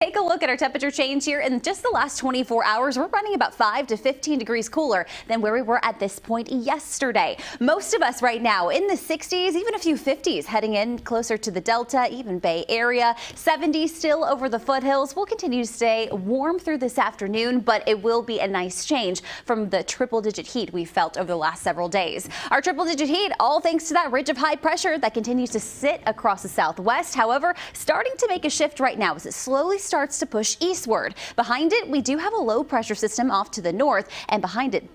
Take a look at our temperature change here. In just the last 24 hours, we're running about 5 to 15 degrees cooler than where we were at this point yesterday. Most of us right now in the 60s, even a few 50s heading in closer to the Delta, even Bay Area. 70s still over the foothills. We'll continue to stay warm through this afternoon, but it will be a nice change from the triple-digit heat we felt over the last several days. Our triple-digit heat, all thanks to that ridge of high pressure that continues to sit across the southwest. However, starting to make a shift right now as it slowly starts to push eastward. Behind it, we do have a low pressure system off to the north, and behind it,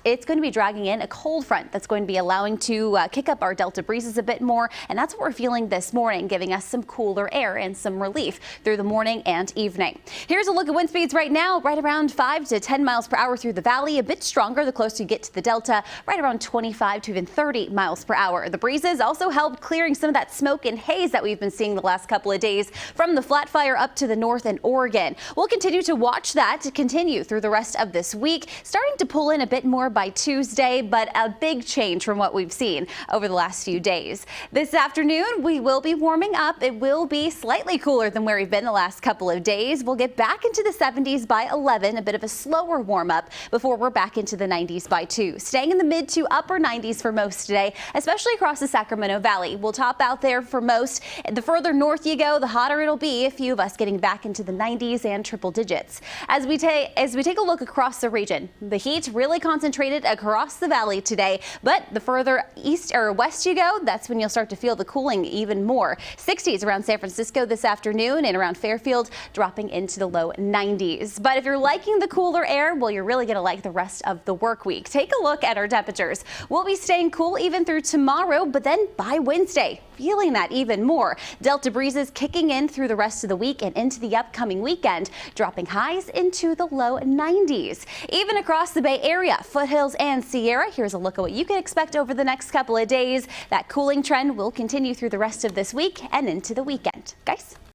it's going to be dragging in a cold front that's going to be allowing to kick up our Delta breezes a bit more, and that's what we're feeling this morning, giving us some cooler air and some relief through the morning and evening. Here's a look at wind speeds right now, right around 5 to 10 miles per hour through the valley, a bit stronger the closer you get to the Delta, right around 25 to even 30 miles per hour. The breezes also helped clearing some of that smoke and haze that we've been seeing the last couple of days from the flat fire up to the north and Oregon. We'll continue to watch that to continue through the rest of this week, starting to pull in a bit more by Tuesday, but a big change from what we've seen over the last few days. This afternoon, we will be warming up. It will be slightly cooler than where we've been the last couple of days. We'll get back into the 70s by 11, a bit of a slower warm up before we're back into the 90s by 2. Staying in the mid to upper 90s for most today, especially across the Sacramento Valley. We'll top out there for most. The further north you go, the hotter it'll be. A few of us getting back into the 90s and triple digits. As we take a look across the region, the heat really concentrated across the valley today, but the further east or west you go, that's when you'll start to feel the cooling even more. 60s around San Francisco this afternoon, and around Fairfield dropping into the low 90s. But if you're liking the cooler air, well, you're really going to like the rest of the work week. Take a look at our temperatures. We'll be staying cool even through tomorrow, but then by Wednesday, feeling that even more. Delta breezes kicking in through the rest of the week and into the upcoming weekend, dropping highs into the low 90s. Even across the Bay Area, foothills and Sierra, here's a look at what you can expect over the next couple of days. That cooling trend will continue through the rest of this week and into the weekend. Guys?